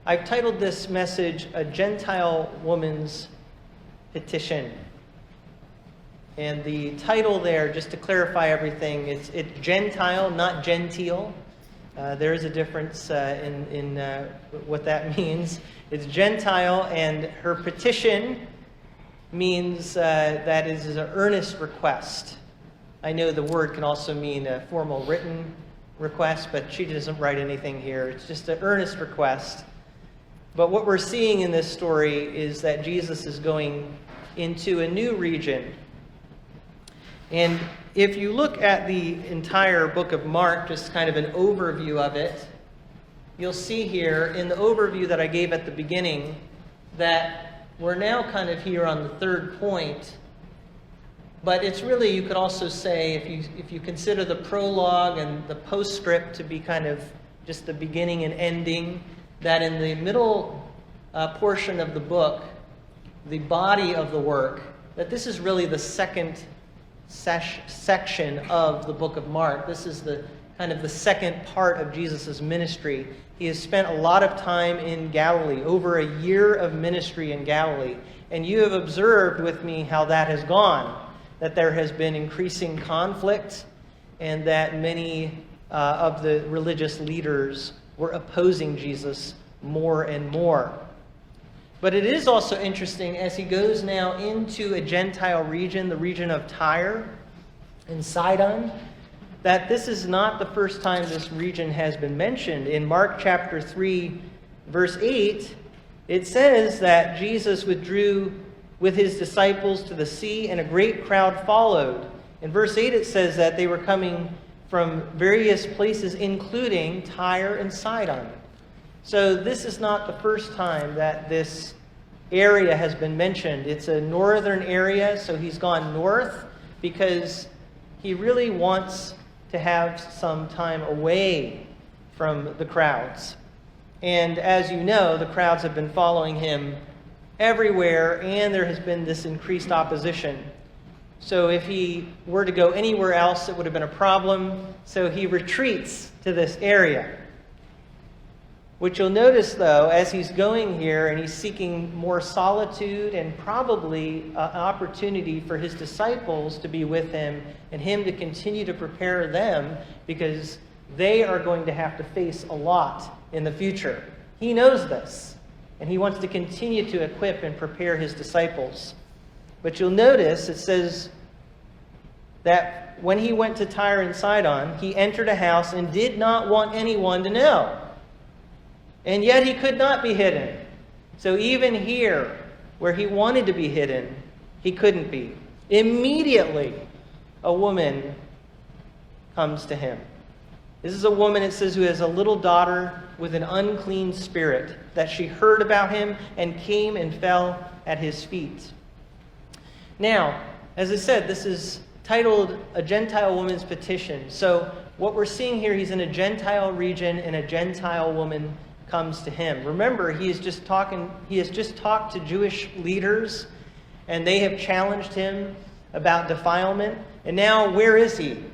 I've titled this message, A Gentile Woman's Petition. And the title there, just to clarify everything, it's Gentile, not genteel. There is a difference in what that means. It's Gentile, and her petition means that is an earnest request. I know the word can also mean a formal written request, but she doesn't write anything here. It's just an earnest request. But what we're seeing in this story is that Jesus is going into a new region. And if you look at the entire book of Mark, just kind of an overview of it, you'll see here in the overview that I gave at the beginning that we're now kind of here on the third point. But it's really, you could also say, if you consider the prologue and the postscript to be kind of just the beginning and ending, that in the middle portion of the book, the body of the work, that this is really the second section of the book of Mark. This is the kind of the second part of Jesus' ministry. He has spent a lot of time in Galilee, over a year of ministry in Galilee. And you have observed with me how that has gone, that there has been increasing conflict and that many of the religious leaders were opposing Jesus more and more. But it is also interesting as he goes now into a Gentile region, the region of Tyre and Sidon, that this is not the first time this region has been mentioned. In Mark chapter 3, verse 8, it says that Jesus withdrew with his disciples to the sea, and a great crowd followed. In verse 8, it says that they were coming from various places, including Tyre and Sidon. So this is not the first time that this area has been mentioned. It's a northern area, so he's gone north because he really wants to have some time away from the crowds. And as you know, the crowds have been following him everywhere, and there has been this increased opposition. So if he were to go anywhere else, it would have been a problem. So he retreats to this area. What you'll notice, though, as he's going here and he's seeking more solitude and probably an opportunity for his disciples to be with him and him to continue to prepare them, because they are going to have to face a lot in the future. He knows this, and he wants to continue to equip and prepare his disciples. But you'll notice it says that when he went to Tyre and Sidon, he entered a house and did not want anyone to know. And yet he could not be hidden. So even here, where he wanted to be hidden, he couldn't be. Immediately, a woman comes to him. This is a woman, it says, who has a little daughter with an unclean spirit, that she heard about him and came and fell at his feet. Now, as I said, this is titled A Gentile Woman's Petition. So what we're seeing here, he's in a Gentile region and a Gentile woman comes to him. Remember, he has just talked to Jewish leaders, and they have challenged him about defilement. And now, where is he?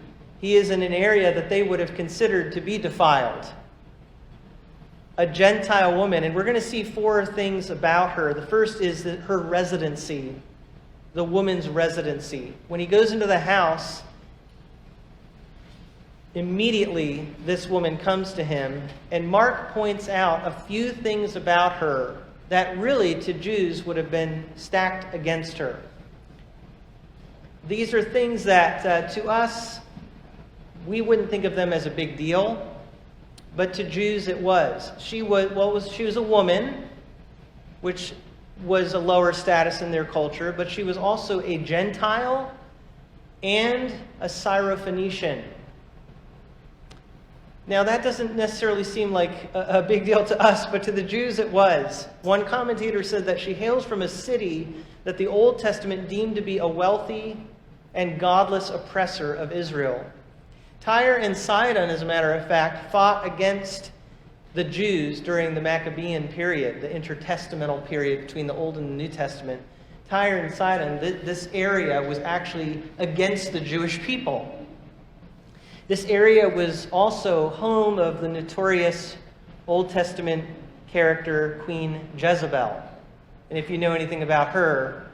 He is in an area that they would have considered to be defiled. A Gentile woman. And we're going to see four things about her. The first is that her residency, the woman's residency. When he goes into the house, immediately, this woman comes to him, and Mark points out a few things about her that really to Jews would have been stacked against her. These are things that to us, we wouldn't think of them as a big deal, but to Jews it was. She was a woman, which was a lower status in their culture, but she was also a Gentile and a Syrophoenician. Now, that doesn't necessarily seem like a big deal to us, but to the Jews it was. One commentator said that she hails from a city that the Old Testament deemed to be a wealthy and godless oppressor of Israel. Tyre and Sidon, as a matter of fact, fought against the Jews during the Maccabean period, the intertestamental period between the Old and the New Testament. Tyre and Sidon, this area was actually against the Jewish people. This area was also home of the notorious Old Testament character, Queen Jezebel. And if you know anything about her,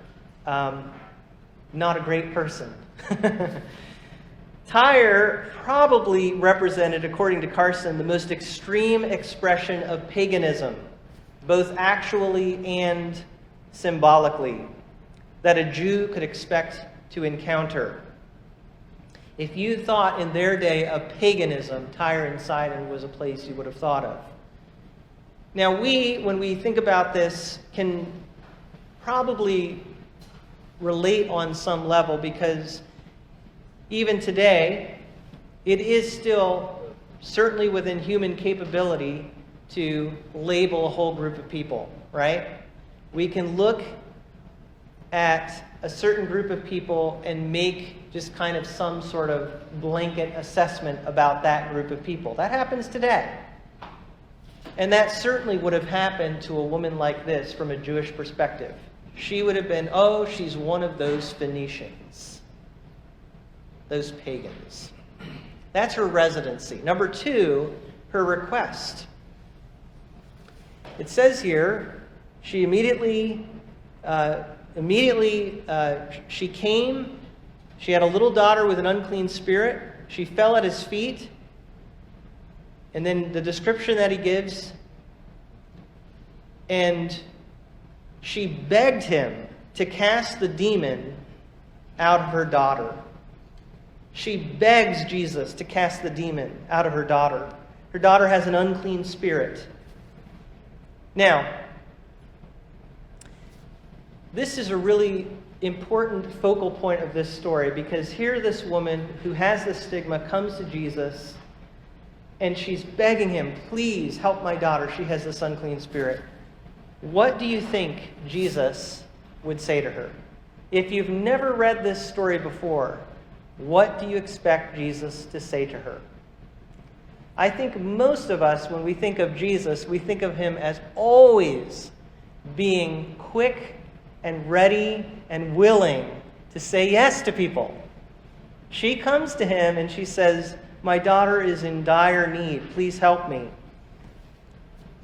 not a great person. Tyre probably represented, according to Carson, the most extreme expression of paganism, both actually and symbolically, that a Jew could expect to encounter. If you thought in their day of paganism, Tyre and Sidon was a place you would have thought of. Now when we think about this, can probably relate on some level, because even today, it is still certainly within human capability to label a whole group of people, right? We can look at a certain group of people and make just kind of some sort of blanket assessment about that group of people. That happens today. And that certainly would have happened to a woman like this from a Jewish perspective. She would have been, oh, she's one of those Phoenicians. Those pagans. That's her residency. Number 2, her request. It says here, she immediately she came. She had a little daughter with an unclean spirit. She fell at his feet. And then the description that he gives. And she begged him to cast the demon out of her daughter. She begs Jesus to cast the demon out of her daughter. Her daughter has an unclean spirit. Now, this is a really important focal point of this story, because here this woman who has this stigma comes to Jesus and she's begging him, please help my daughter. She has this unclean spirit. What do you think Jesus would say to her? If you've never read this story before, what do you expect Jesus to say to her? I think most of us, when we think of Jesus, we think of him as always being quick and ready and willing to say yes to people. She comes to him and she says, my daughter is in dire need. Please help me.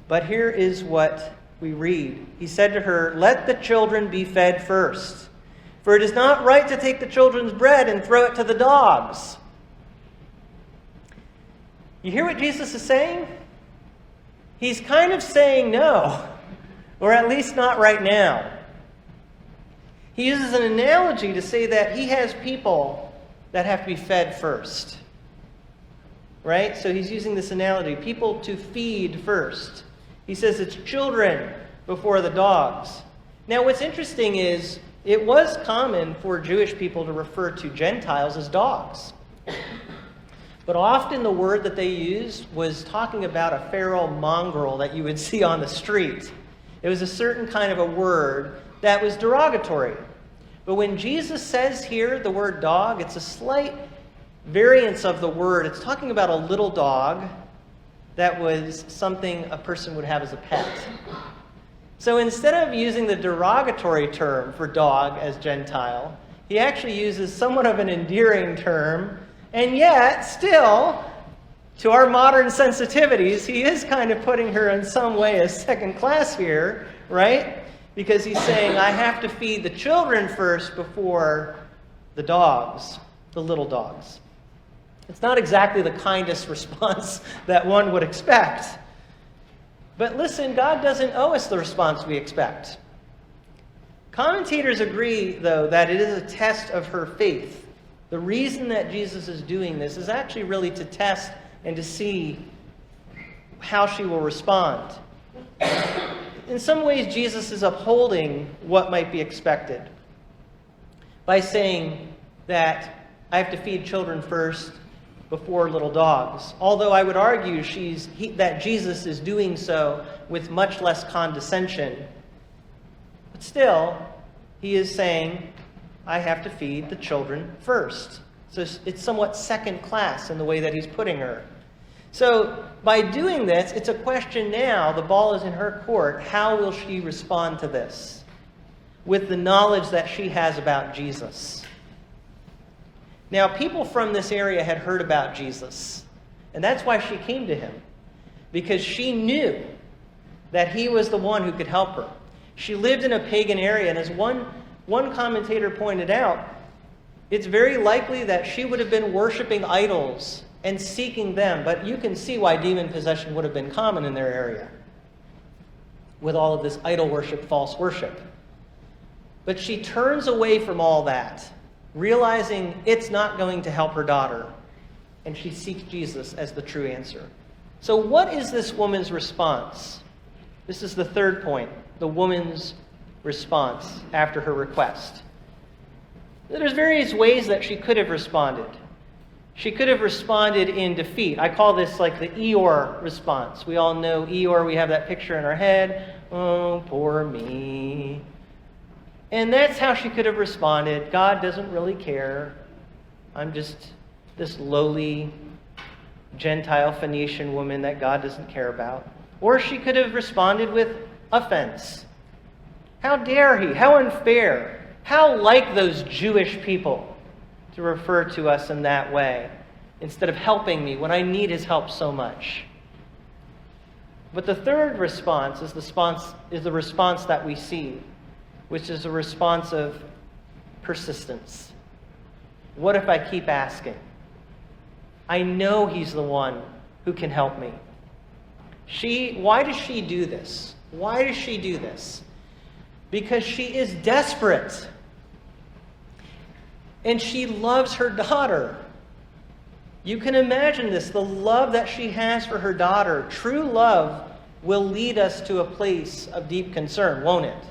But here is what we read. He said to her, let the children be fed first. For it is not right to take the children's bread and throw it to the dogs. You hear what Jesus is saying? He's kind of saying no, or at least not right now. He uses an analogy to say that he has people that have to be fed first. Right? So he's using this analogy, people to feed first. He says it's children before the dogs. Now what's interesting is, it was common for Jewish people to refer to Gentiles as dogs. But often the word that they used was talking about a feral mongrel that you would see on the street. It was a certain kind of a word that was derogatory. But when Jesus says here the word dog, it's a slight variance of the word. It's talking about a little dog that was something a person would have as a pet. So instead of using the derogatory term for dog as Gentile, he actually uses somewhat of an endearing term, and yet still, to our modern sensitivities, he is kind of putting her in some way as second class here, right? Because he's saying, I have to feed the children first before the dogs, the little dogs. It's not exactly the kindest response that one would expect. But listen, God doesn't owe us the response we expect. Commentators agree, though, that it is a test of her faith. The reason that Jesus is doing this is actually really to test and to see how she will respond. In some ways, Jesus is upholding what might be expected by saying that I have to feed children first before little dogs. Although I would argue that Jesus is doing so with much less condescension. But still, he is saying, I have to feed the children first. So it's somewhat second class in the way that he's putting her. So by doing this, it's a question now, the ball is in her court. How will she respond to this with the knowledge that she has about Jesus? Now, people from this area had heard about Jesus, and that's why she came to him, because she knew that he was the one who could help her. She lived in a pagan area, and as one commentator pointed out, it's very likely that she would have been worshiping idols and seeking them, but you can see why demon possession would have been common in their area with all of this idol worship, false worship. But she turns away from all that, realizing it's not going to help her daughter, and she seeks Jesus as the true answer. So what is this woman's response? This is the third point, the woman's response after her request. There's various ways that she could have responded. She could have responded in defeat. I call this like the Eeyore response. We all know Eeyore. We have that picture in our head. Oh, poor me. And that's how she could have responded. God doesn't really care. I'm just this lowly Gentile Phoenician woman that God doesn't care about. Or she could have responded with offense. How dare he? How unfair. How like those Jewish people to refer to us in that way instead of helping me when I need his help so much. But the third response is the response that we see, which is a response of persistence. What if I keep asking? I know he's the one who can help me. Why does she do this? Why does she do this? Because she is desperate. And she loves her daughter. You can imagine this, the love that she has for her daughter. True love will lead us to a place of deep concern, won't it?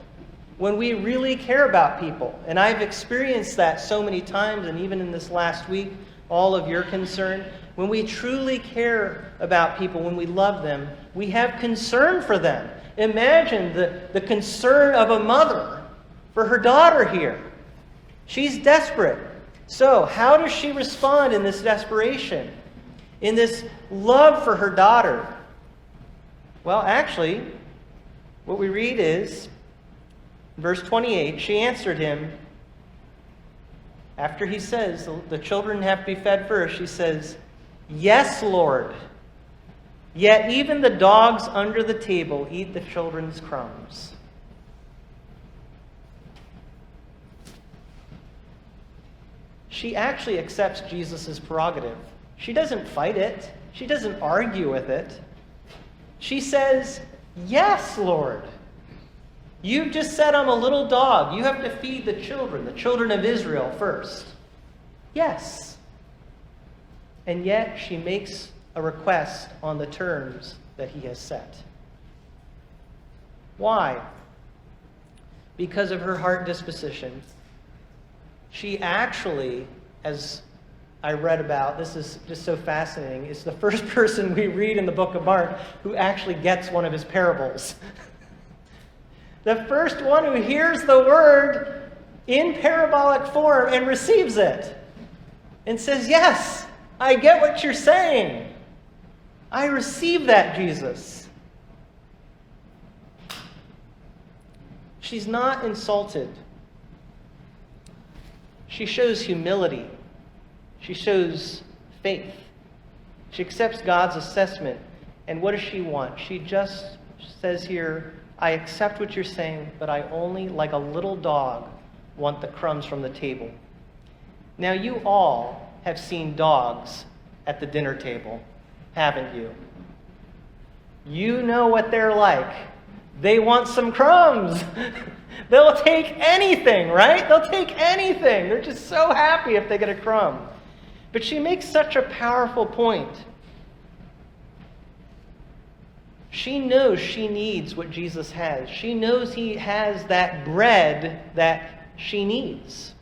When we really care about people. And I've experienced that so many times, and even in this last week, all of your concern. When we truly care about people, when we love them, we have concern for them. Imagine the concern of a mother for her daughter here. She's desperate. So, how does she respond in this desperation? In this love for her daughter? Well, actually, what we read is, verse 28, she answered him, after he says the children have to be fed first, she says, "Yes, Lord. Yet even the dogs under the table eat the children's crumbs." She actually accepts Jesus' prerogative. She doesn't fight it. She doesn't argue with it. She says, "Yes, Lord. You've just said I'm a little dog. You have to feed the children of Israel first." Yes. And yet she makes a request on the terms that he has set. Why? Because of her heart disposition. She actually, as I read about, this is just so fascinating, is the first person we read in the book of Mark who actually gets one of his parables. The first one who hears the word in parabolic form and receives it and says, "Yes, I get what you're saying. I receive that, Jesus." She's not insulted. She shows humility. She shows faith. She accepts God's assessment. And what does she want? She just says here, "I accept what you're saying, but I only, like a little dog, want the crumbs from the table." Now, you all have seen dogs at the dinner table, haven't you? You know what they're like. They want some crumbs. They'll take anything, right? They'll take anything. They're just so happy if they get a crumb. But she makes such a powerful point. She knows she needs what Jesus has. She knows he has that bread that she needs.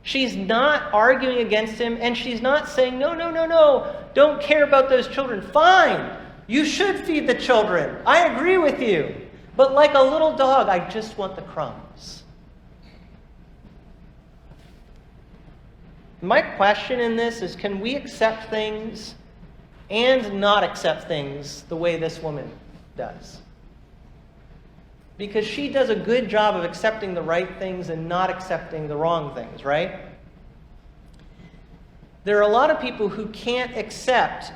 She's not arguing against him, and she's not saying, no, don't care about those children. Fine, you should feed the children. I agree with you. But like a little dog, I just want the crumbs. My question in this is, can we accept things and not accept things the way this woman does? Because she does a good job of accepting the right things and not accepting the wrong things, right? There are a lot of people who can't accept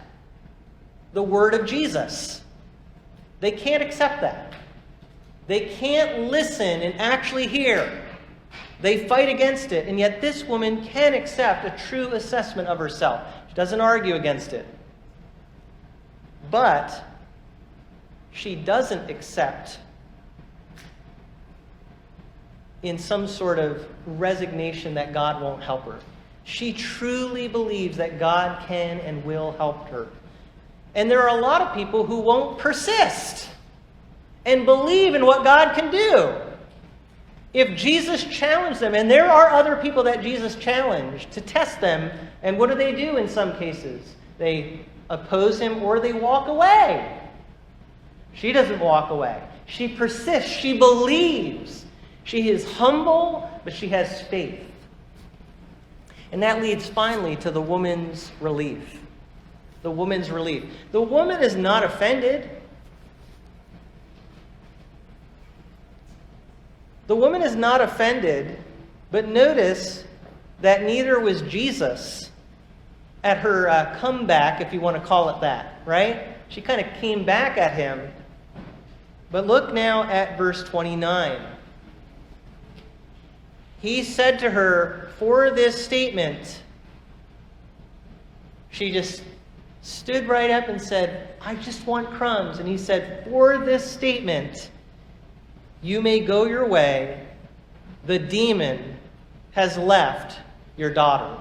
the word of Jesus. They can't accept that. They can't listen and actually hear. They fight against it, and yet this woman can accept a true assessment of herself. She doesn't argue against it. But she doesn't accept in some sort of resignation that God won't help her. She truly believes that God can and will help her. And there are a lot of people who won't persist and believe in what God can do. If Jesus challenged them, and there are other people that Jesus challenged to test them, and what do in some cases? They oppose him or they walk away. She doesn't walk away. She persists. She believes. She is humble, but she has faith. And that leads finally to the woman's relief. The woman's relief. The woman is not offended. The woman is not offended, but notice that neither was Jesus at her comeback, if you want to call it that, right? She kind of came back at him. But look now at verse 29. He said to her, for this statement, she just stood right up and said, I just want crumbs. And he said, for this statement, you may go your way. The demon has left your daughter.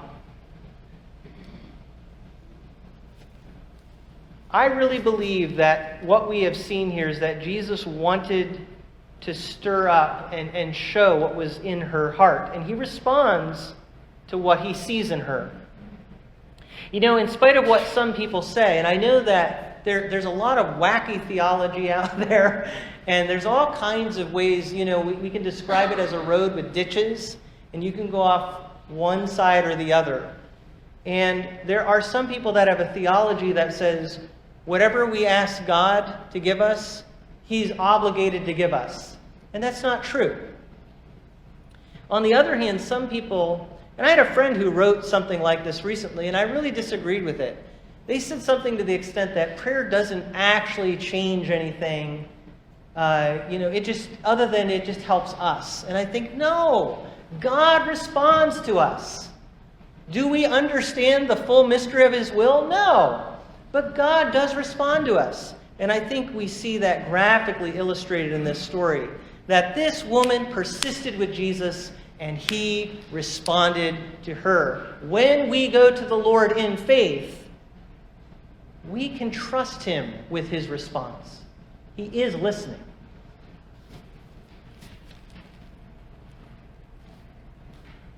I really believe that what we have seen here is that Jesus wanted to stir up and show what was in her heart. And he responds to what he sees in her. You know, in spite of what some people say, and I know that there's a lot of wacky theology out there, and there's all kinds of ways, you know, we can describe it as a road with ditches, and you can go off one side or the other. And there are some people that have a theology that says, whatever we ask God to give us, he's obligated to give us. And that's not true. On the other hand, some people, and I had a friend who wrote something like this recently, and I really disagreed with it. They said something to the extent that prayer doesn't actually change anything. It just, other than it just helps us. And I think, no, God responds to us. Do we understand the full mystery of his will? No. But God does respond to us. And I think we see that graphically illustrated in this story. That this woman persisted with Jesus and he responded to her. When we go to the Lord in faith, we can trust him with his response. He is listening.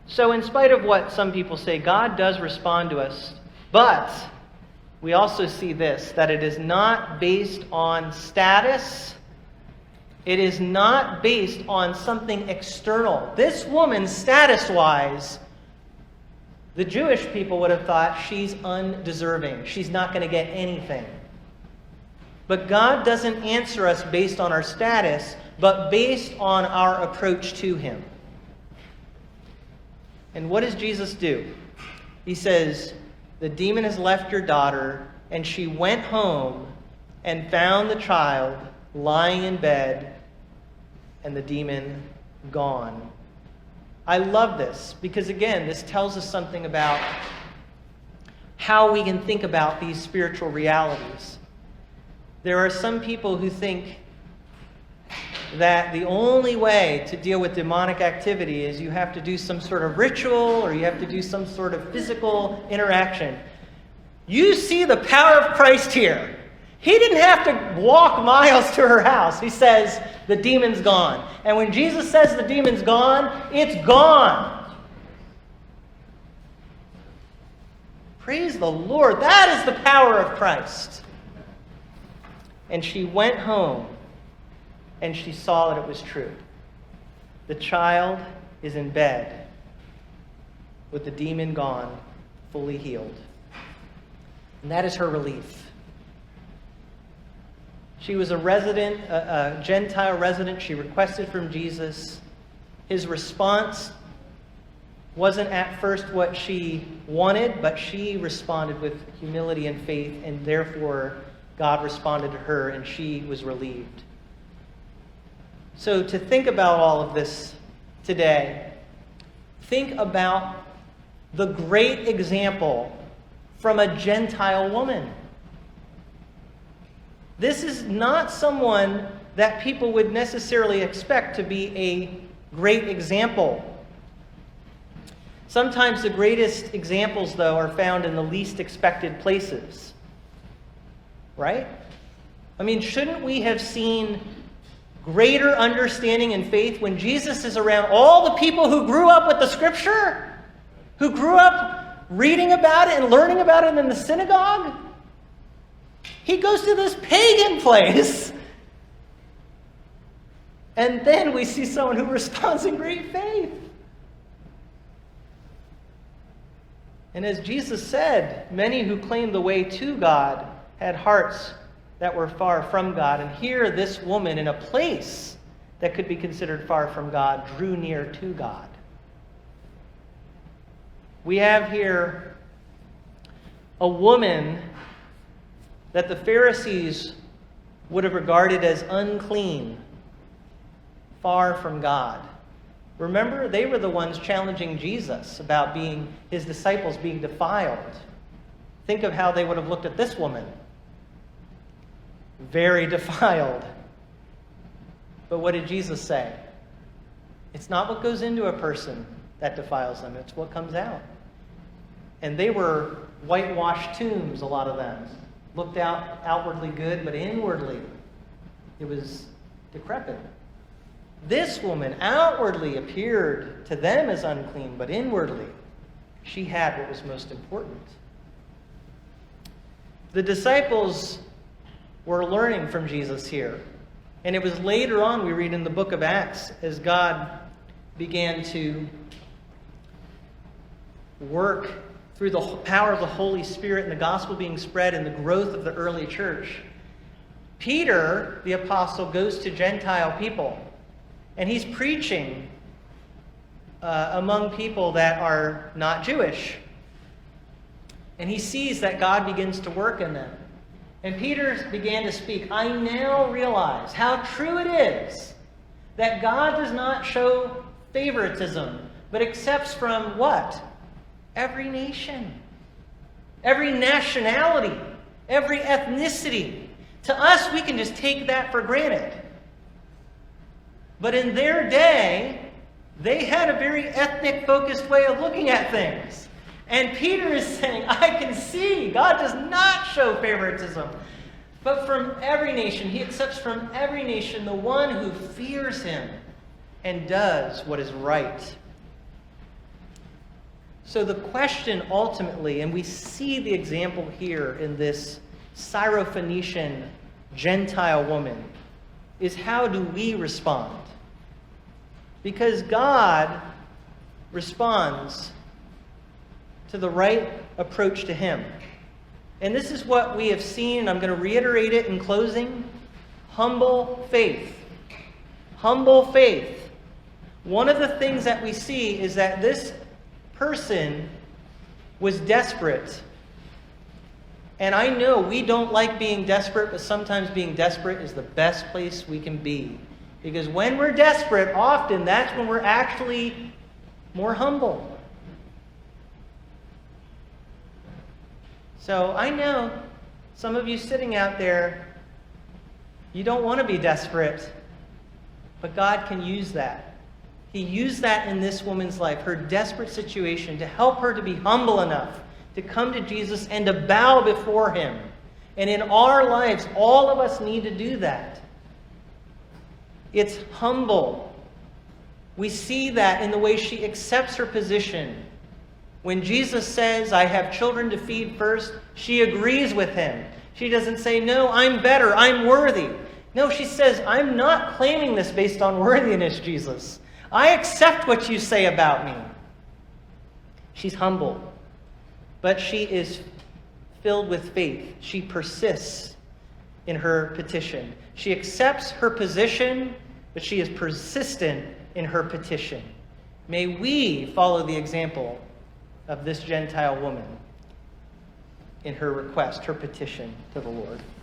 So in spite of what some people say, God does respond to us, but we also see this, that it is not based on status. It is not based on something external. This woman, status-wise, the Jewish people would have thought she's undeserving. She's not going to get anything. But God doesn't answer us based on our status, but based on our approach to him. And what does Jesus do? He says, the demon has left your daughter, and she went home and found the child lying in bed, and the demon gone. I love this because, again, this tells us something about how we can think about these spiritual realities. There are some people who think that the only way to deal with demonic activity is you have to do some sort of ritual or you have to do some sort of physical interaction. You see the power of Christ here. He didn't have to walk miles to her house. He says, the demon's gone. And when Jesus says the demon's gone, it's gone. Praise the Lord. That is the power of Christ. And she went home, and she saw that it was true. The child is in bed, with the demon gone, fully healed. And that is her relief. She was a Gentile resident. She requested from Jesus. His response wasn't at first what she wanted, but she responded with humility and faith, and therefore God responded to her and she was relieved. So to think about all of this today, think about the great example from a Gentile woman. This is not someone that people would necessarily expect to be a great example. Sometimes the greatest examples, though, are found in the least expected places. Right? I mean, shouldn't we have seen greater understanding and faith when Jesus is around all the people who grew up with the Scripture? Who grew up reading about it and learning about it in the synagogue? He goes to this pagan place. And then we see someone who responds in great faith. And as Jesus said, many who claimed the way to God had hearts that were far from God. And here this woman in a place that could be considered far from God drew near to God. We have here a woman that the Pharisees would have regarded as unclean, far from God. Remember, they were the ones challenging Jesus about his disciples being defiled. Think of how they would have looked at this woman. Very defiled. But what did Jesus say? It's not what goes into a person that defiles them, it's what comes out. And they were whitewashed tombs, a lot of them. Looked outwardly good, but inwardly it was decrepit. This woman outwardly appeared to them as unclean, but inwardly she had what was most important. The disciples were learning from Jesus here. And it was later on, we read in the book of Acts, as God began to work through the power of the Holy Spirit and the gospel being spread and the growth of the early church. Peter, the apostle, goes to Gentile people. And he's preaching among people that are not Jewish. And he sees that God begins to work in them. And Peter began to speak. I now realize how true it is that God does not show favoritism, but accepts from what? Every nation, every nationality, every ethnicity. To us, we can just take that for granted. But in their day, they had a very ethnic-focused way of looking at things. And Peter is saying, I can see God does not show favoritism. But from every nation, he accepts from every nation the one who fears him and does what is right. So the question ultimately, and we see the example here in this Syrophoenician Gentile woman, is how do we respond? Because God responds to the right approach to him. And this is what we have seen, and I'm going to reiterate it in closing. Humble faith. Humble faith. One of the things that we see is that this person was desperate. And I know we don't like being desperate, but sometimes being desperate is the best place we can be. Because when we're desperate, often that's when we're actually more humble. So I know some of you sitting out there, you don't want to be desperate, but God can use that. He used that in this woman's life, her desperate situation, to help her to be humble enough to come to Jesus and to bow before him. And in our lives, all of us need to do that. It's humble. We see that in the way she accepts her position. When Jesus says, I have children to feed first, she agrees with him. She doesn't say, no, I'm better, I'm worthy. No, she says, I'm not claiming this based on worthiness, Jesus. I accept what you say about me. She's humble, but she is filled with faith. She persists in her petition. She accepts her position, but she is persistent in her petition. May we follow the example of this Gentile woman in her request, her petition to the Lord.